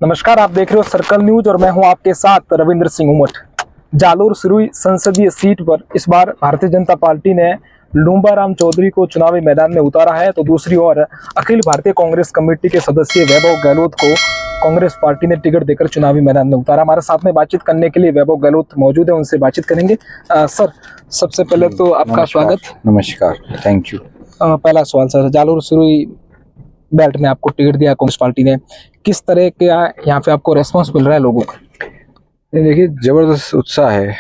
नमस्कार, आप देख रहे हो सर्कल न्यूज और मैं हूं आपके साथ रविंद्र सिंह उमट। जालोर सिरोही संसदीय सीट पर इस बार भारतीय जनता पार्टी ने लूंबाराम चौधरी को चुनावी मैदान में उतारा है, तो दूसरी ओर अखिल भारतीय कांग्रेस कमेटी के सदस्य वैभव गहलोत को कांग्रेस पार्टी ने टिकट देकर चुनावी मैदान में उतारा। हमारे साथ में बातचीत करने के लिए वैभव गहलोत मौजूद है, उनसे बातचीत करेंगे। सर, सबसे पहले तो आपका स्वागत। नमस्कार, थैंक यू। पहला सवाल सर, जालोर सिरोही बेल्ट में आपको टिकट दिया कांग्रेस पार्टी ने, किस तरह के यहाँ पे आपको रेस्पॉन्स मिल रहा है लोगों का? देखिए, जबरदस्त उत्साह है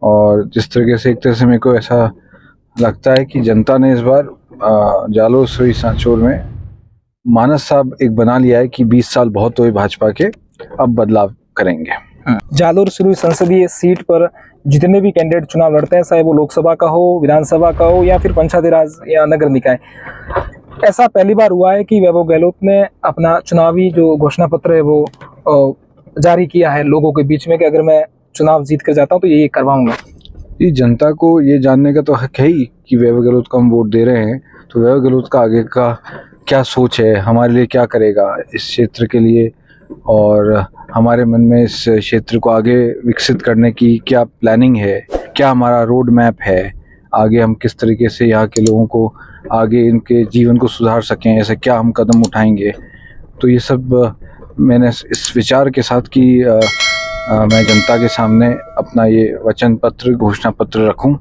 और जिस तरीके से एक तरह से मेरे को ऐसा लगता है कि जनता ने इस बार जालोर सिरोही सांचौर में मानस साहब एक बना लिया है कि 20 साल बहुत हुए भाजपा के, अब बदलाव करेंगे। जालोर सिरोही संसदीय सीट पर जितने भी कैंडिडेट चुनाव लड़ते हैं, चाहे वो लोकसभा का हो, विधानसभा का हो या फिर पंचायती राज या नगर निकाय, ऐसा पहली बार हुआ है कि वैभव गहलोत ने अपना चुनावी जो घोषणा पत्र है वो जारी किया है लोगों के बीच में कि अगर मैं चुनाव जीत कर जाता हूं तो ये करवाऊंगा। ये जनता को ये जानने का तो हक है ही कि वैभव गहलोत को हम वोट दे रहे हैं, तो वैभव गहलोत का आगे का क्या सोच है, हमारे लिए क्या करेगा इस क्षेत्र के लिए, और हमारे मन में इस क्षेत्र को आगे विकसित करने की क्या प्लानिंग है, क्या हमारा रोड मैप है, आगे हम किस तरीके से यहाँ के लोगों को आगे इनके जीवन को सुधार सकें, ऐसे क्या हम कदम उठाएंगे। तो ये सब मैंने इस विचार के साथ कि मैं जनता के सामने अपना ये वचन पत्र, घोषणा पत्र रखूं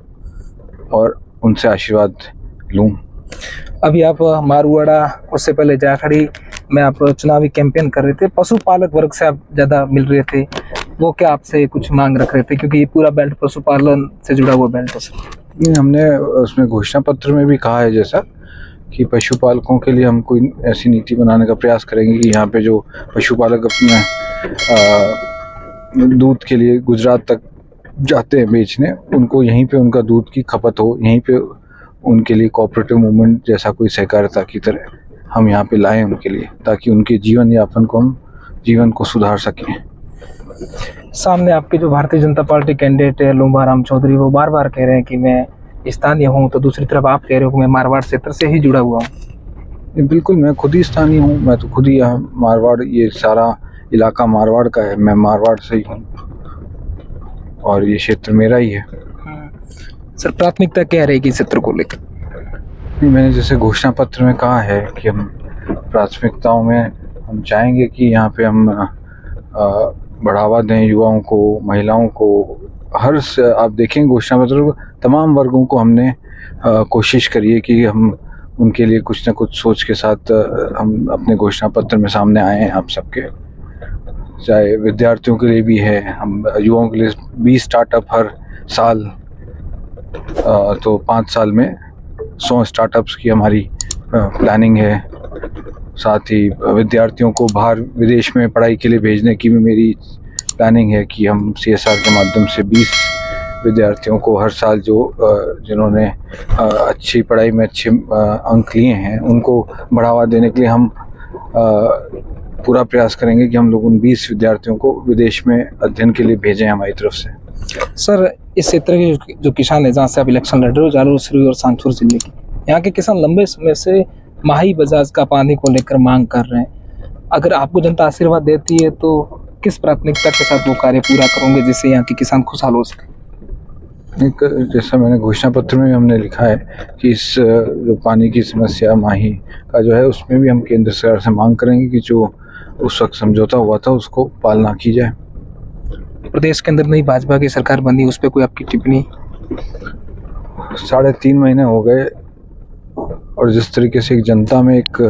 और उनसे आशीर्वाद लूं। अभी आप मारुआड़ा, उससे पहले जाखड़ी में आप चुनावी कैंपेन कर रहे थे, पशुपालक वर्ग से आप ज़्यादा मिल रहे थे, वो क्या आपसे कुछ मांग रख रहे थे, क्योंकि ये पूरा बेल्ट पशुपालन से जुड़ा हुआ बेल्ट है? हमने उसमें घोषणा पत्र में भी कहा है जैसा कि पशुपालकों के लिए हम कोई ऐसी नीति बनाने का प्रयास करेंगे कि यहाँ पे जो पशुपालक अपने दूध के लिए गुजरात तक जाते हैं बेचने, उनको यहीं पे उनका दूध की खपत हो, यहीं पे उनके लिए कोऑपरेटिव मूवमेंट जैसा कोई सहकारिता की तरह हम यहाँ पे लाएं उनके लिए, ताकि उनके जीवन को सुधार सकें। सामने आपके जो भारतीय जनता पार्टी कैंडिडेट है लूंबाराम चौधरी, वो बार बार कह रहे हैं कि मैं स्थानीय हूँ, तो दूसरी तरफ आप कह रहे हो कि मैं मारवाड़ क्षेत्र से ही जुड़ा हुआ हूँ। बिल्कुल, मैं खुद ही स्थानीय हूँ, मैं तो खुद ही यहाँ मारवाड़, ये सारा इलाका मारवाड़ का है, मैं मारवाड़ से ही हूँ और ये क्षेत्र मेरा ही है। सर, प्राथमिकता क्या रहेगी क्षेत्र को लेकर? मैंने जैसे घोषणा पत्र में कहा है कि हम प्राथमिकताओं में हम चाहेंगे कि यहाँ पे हम बढ़ावा दें युवाओं को, महिलाओं को, आप देखेंगे घोषणा पत्र तमाम वर्गों को हमने कोशिश करी है कि हम उनके लिए कुछ ना कुछ सोच के साथ हम अपने घोषणा पत्र में सामने आए हैं आप सबके। चाहे विद्यार्थियों के लिए भी है, हम युवाओं के लिए 20 स्टार्टअप हर साल, तो 5 साल में 100 स्टार्टअप्स की हमारी प्लानिंग है। साथ ही विद्यार्थियों को बाहर विदेश में पढ़ाई के लिए भेजने की भी मेरी प्लानिंग है कि हम CSR के माध्यम से 20 विद्यार्थियों को हर साल जिन्होंने अच्छी पढ़ाई में अच्छे अंक लिए हैं, उनको बढ़ावा देने के लिए हम पूरा प्रयास करेंगे कि हम लोग उन 20 विद्यार्थियों को विदेश में अध्ययन के लिए भेजें हमारी तरफ से। सर, इस क्षेत्र के जो किसान है जहाँ से आप इलेक्शन लड़ रहे हो, जालोर सिरोही और सांचौर जिले के, यहाँ के किसान लंबे समय से माही बजाज का पानी को लेकर मांग कर रहे हैं। अगर आपको जनता आशीर्वाद देती है तो किस प्राथमिकता के साथ वो कार्य पूरा करोगे जिससे यहाँ के किसान खुशहाल हो सके? एक जैसा मैंने घोषणा पत्र में हमने लिखा है कि इस जो पानी की समस्या माही का जो है, उसमें भी हम केंद्र सरकार से मांग करेंगे कि जो उस वक्त समझौता हुआ था उसको पालना की जाए। प्रदेश के अंदर नई भाजपा की सरकार बनी, उस पर कोई आपकी टिप्पणी? 3.5 महीने हो गए और जिस तरीके से एक जनता में एक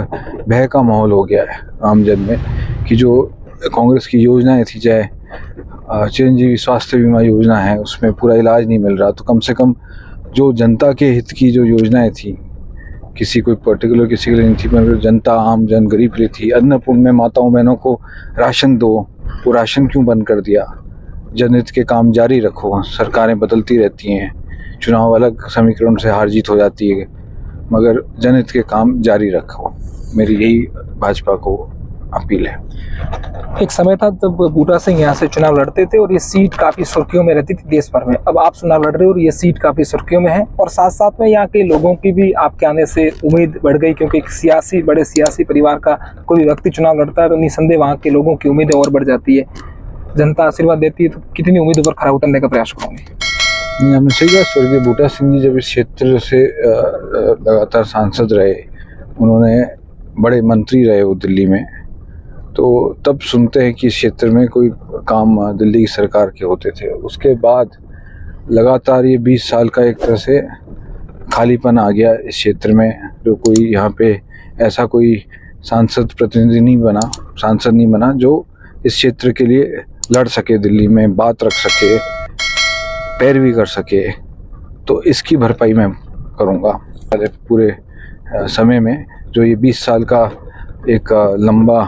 भय का माहौल हो गया है आमजन में कि जो कांग्रेस की योजनाएं थी, चाहे चिरंजीवी स्वास्थ्य बीमा योजना है, उसमें पूरा इलाज नहीं मिल रहा, तो कम से कम जो जनता के हित की जो योजनाएं थी, किसी कोई पर्टिकुलर किसी के लिए नहीं थी, मगर जनता, आम जन, गरीब के लिए थी। अन्नपूर्ण में माताओं बहनों को राशन दो, वो राशन क्यों बंद कर दिया? जनहित के काम जारी रखो, सरकारें बदलती रहती हैं, चुनाव अलग समीकरण से हार जीत हो जाती है, मगर जनहित के काम जारी रखो। मेरी यही भाजपा को अपील है। एक समय था जब बूटा सिंह यहाँ से चुनाव लड़ते थे और ये सीट काफी सुर्खियों में रहती थी देश भर में। अब आप चुनाव लड़ रहे हो और ये सीट काफी सुर्खियों में है, और साथ साथ में यहाँ के लोगों की भी आपके आने से उम्मीद बढ़ गई, क्योंकि एक बड़े सियासी परिवार का कोई भी व्यक्ति चुनाव लड़ता है तो निसंदेह वहाँ के लोगों की उम्मीदें और बढ़ जाती है। जनता आशीर्वाद देती है, तो कितनी उम्मीदों पर खरा उतरने का प्रयास करोगे? नहीं, हमने सही कहा। स्वर्गीय बूटा सिंह जी जब इस क्षेत्र से लगातार सांसद रहे, उन्होंने बड़े मंत्री रहे वो दिल्ली में, तो तब सुनते हैं कि इस क्षेत्र में कोई काम दिल्ली की सरकार के होते थे। उसके बाद लगातार ये 20 साल का एक तरह से खालीपन आ गया इस क्षेत्र में, जो कोई यहाँ पे ऐसा कोई सांसद नहीं बना जो इस क्षेत्र के लिए लड़ सके, दिल्ली में बात रख सके, पैरवी कर सके। तो इसकी भरपाई मैं करूँगा पूरे समय में। जो ये 20 साल का एक लंबा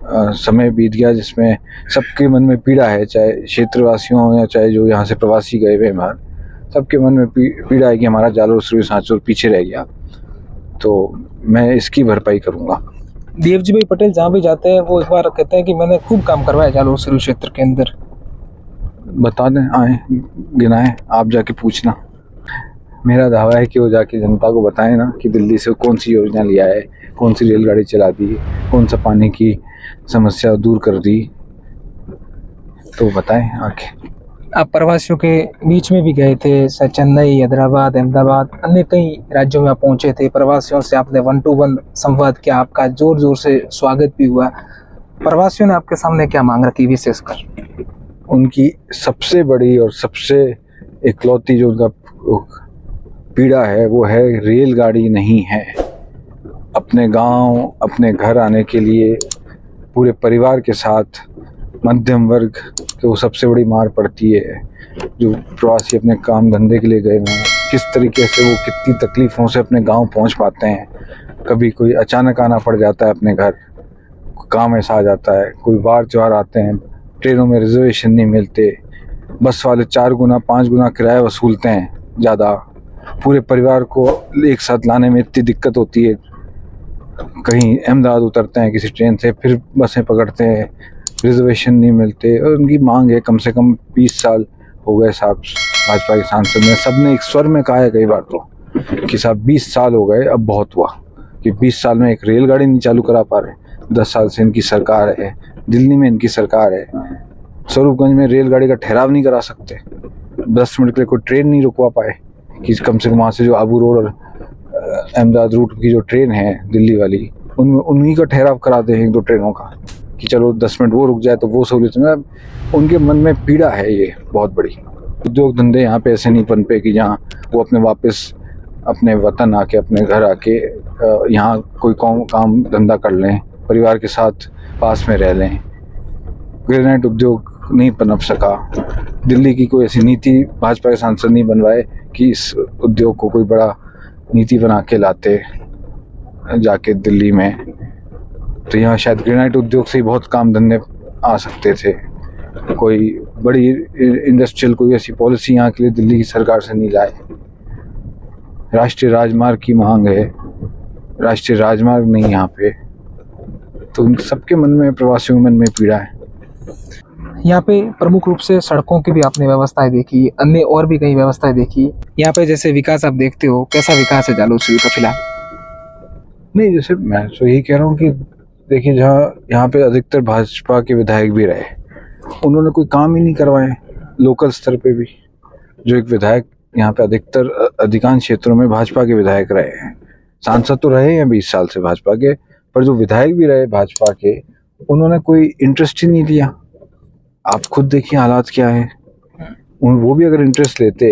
समय बीत गया, जिसमें सबके मन में पीड़ा है, चाहे क्षेत्रवासियों हो या चाहे जो यहाँ से प्रवासी गए हुए बाहर, सबके मन में पीड़ा है कि हमारा जालोर सिरोही सांचौर पीछे रह गया। तो मैं इसकी भरपाई करूँगा। देवजी भाई पटेल जहाँ भी जाते हैं वो एक बार कहते हैं कि मैंने खूब काम करवाया जालोर सिरोही क्षेत्र के अंदर। बता दें, आए गिनाएं, आप जाके पूछना। मेरा दावा है कि वो जाके जनता को बताएं ना कि दिल्ली से कौन सी योजना लिया है, कौन सी रेलगाड़ी चला दी, कौन सा पानी की समस्या दूर कर दी, तो बताएं आके। आप प्रवासियों के बीच में भी गए थे, चेन्नई, हैदराबाद, अहमदाबाद, अन्य कई राज्यों में आप पहुंचे थे। प्रवासियों से आपने 1-to-1 संवाद किया, आपका जोर जोर से स्वागत भी हुआ। प्रवासियों ने आपके सामने क्या मांग रखी विशेषकर? उनकी सबसे बड़ी और सबसे इकलौती जो उनका पीड़ा है वो है रेलगाड़ी नहीं है। अपने गांव, अपने घर आने के लिए पूरे परिवार के साथ मध्यम वर्ग को सबसे बड़ी मार पड़ती है। जो प्रवासी अपने काम धंधे के लिए गए हुए हैं, किस तरीके से वो कितनी तकलीफ़ों से अपने गांव पहुंच पाते हैं। कभी कोई अचानक आना पड़ जाता है अपने घर, काम ऐसा आ जाता है, कोई वार त्योहार आते हैं, ट्रेनों में रिजर्वेशन नहीं मिलते, बस वाले 4 गुना 5 गुना किराया वसूलते हैं ज़्यादा। पूरे परिवार को एक साथ लाने में इतनी दिक्कत होती है। कहीं अहमदाबाद उतरते हैं किसी ट्रेन से, फिर बसें पकड़ते हैं, रिजर्वेशन नहीं मिलते। और उनकी मांग है, कम से कम 20 साल हो गए साहब भाजपा के सांसद में, सब ने एक स्वर में कहा है कई बार तो कि साहब 20 साल हो गए, अब बहुत हुआ। कि 20 साल में एक रेलगाड़ी नहीं चालू करा पा रहे। 10 साल से इनकी सरकार है, दिल्ली में इनकी सरकार है, स्वरूपगंज में रेलगाड़ी का ठहराव नहीं करा सकते। 10 मिनट के लिए कोई ट्रेन नहीं रुकवा पाए कि कम से कम वहाँ से जो आबू रोड और अहमदाबाद रूट की जो ट्रेन है दिल्ली वाली, उनमें उन्हीं का ठहराव करा दें 1-2 ट्रेनों का, कि चलो 10 मिनट वो रुक जाए तो वो सहूलियत में। उनके मन में पीड़ा है ये बहुत बड़ी। उद्योग धंधे यहाँ पे ऐसे नहीं पनपे कि जहाँ वो वापस अपने वतन आके, अपने घर आके यहाँ कोई काम धंधा कर लें, परिवार के साथ पास में रह लें। ग्रेनाइट उद्योग नहीं पनप सका। दिल्ली की कोई ऐसी नीति भाजपा के सांसद नहीं बनवाए कि इस उद्योग को कोई बड़ा नीति बना के लाते जाके दिल्ली में। तो यहाँ शायद ग्रेनाइट उद्योग से ही बहुत काम धंधे आ सकते थे। कोई बड़ी इंडस्ट्रियल कोई ऐसी पॉलिसी यहाँ के लिए दिल्ली की सरकार से नहीं लाए। राष्ट्रीय राजमार्ग की मांग है, राष्ट्रीय राजमार्ग नहीं यहाँ पे। तो उन सबके मन में, प्रवासियों के मन में पीड़ा है। यहाँ पे प्रमुख रूप से सड़कों की भी आपने व्यवस्थाएं देखी, अन्य और भी कई व्यवस्थाएं देखी। यहाँ पे जैसे विकास आप देखते हो, कैसा विकास है जालोर सिरोही का फिलहाल? नहीं, जैसे मैं तो यही कह रहा हूँ कि देखिए, जहाँ यहाँ पे अधिकतर भाजपा के विधायक भी रहे, उन्होंने कोई काम ही नहीं करवाए लोकल स्तर पे भी। जो एक विधायक यहाँ पे अधिकांश क्षेत्रों में भाजपा के विधायक रहे हैं, सांसद तो रहे हैं 20 साल से भाजपा के, पर जो विधायक भी रहे भाजपा के, उन्होंने कोई इंटरेस्ट ही नहीं लिया। आप खुद देखिए हालात क्या है। वो भी अगर इंटरेस्ट लेते,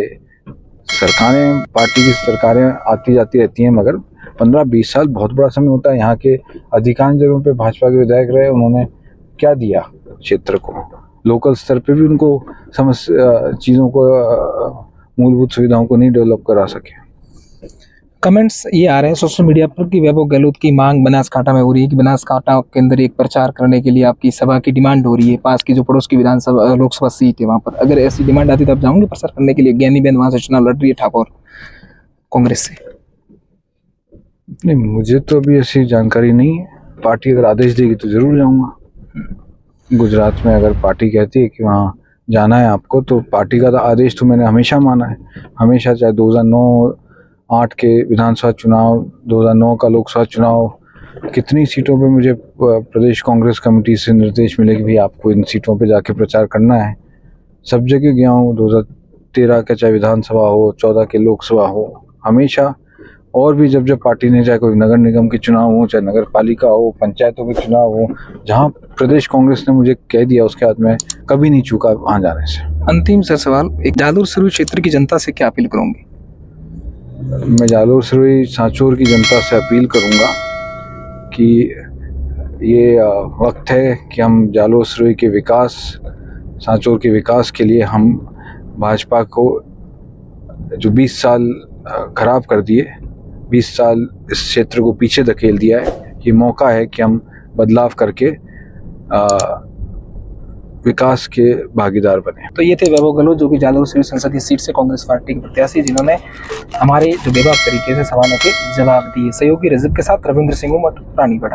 सरकारें, पार्टी की सरकारें आती जाती रहती हैं, मगर 15-20 साल बहुत बड़ा समय होता है। यहाँ के अधिकांश जगहों पे भाजपा के विधायक रहे, उन्होंने क्या दिया क्षेत्र को? लोकल स्तर पे भी उनको चीज़ों को, मूलभूत सुविधाओं को नहीं डेवलप करा सके। कमेंट्स ये आ रहे हैं सोशल मीडिया पर कि वैभव गहलोत की मांग बनासकांठा में हो रही है कि बनासकांठा के अंदर एक प्रचार करने के लिए आपकी सभा की डिमांड हो रही है। पास की जो पड़ोस की विधानसभा लोकसभा सीट है, वहाँ पर अगर ऐसी डिमांड आती तो आप जाओगे प्रचार करने के लिए? ज्ञानीबेन वहाँ से चुनाव लड़ रही है, ठाकुर कांग्रेस से। नहीं, मुझे तो अभी ऐसी जानकारी नहीं है। पार्टी अगर आदेश देगी तो ज़रूर जाऊंगा। गुजरात में अगर पार्टी कहती है कि वहाँ जाना है आपको, तो पार्टी का आदेश तो मैंने हमेशा माना है, हमेशा। चाहे 2009-8 के विधानसभा चुनाव, 2009 का लोकसभा चुनाव, कितनी सीटों पे मुझे प्रदेश कांग्रेस कमेटी से निर्देश मिले कि भाई आपको इन सीटों पे जाके प्रचार करना है। सब जगह गया हूँ। 2013 का चाहे विधानसभा हो, 14 के लोकसभा हो, हमेशा। और भी जब पार्टी ने, चाहे कोई नगर निगम के चुनाव हो, चाहे नगर पालिका हो, पंचायतों के चुनाव हो, जहाँ प्रदेश कांग्रेस ने मुझे कह दिया उसके बाद मैं कभी नहीं चूका वहाँ जाने से। अंतिम सा सवाल, एक जालोर सिरोही क्षेत्र की जनता से क्या अपील करूंगी? मैं जालोर सिरोही सांचौर की जनता से अपील करूँगा कि ये वक्त है कि हम जालोर सिरोही के विकास, सांचौर के विकास के लिए हम भाजपा को जो 20 साल खराब कर दिए, 20 साल इस क्षेत्र को पीछे धकेल दिया है, ये मौका है कि हम बदलाव करके विकास के भागीदार बने। तो ये थे वैभव गहलोत, जो कि जालोर सिरोही संसदीय सीट से कांग्रेस पार्टी के प्रत्याशी, जिन्होंने हमारे जो बेबाक तरीके से सवालों के जवाब दिए। सहयोगी रजत के साथ रविंद्र सिंह उमट, रानीगढ़।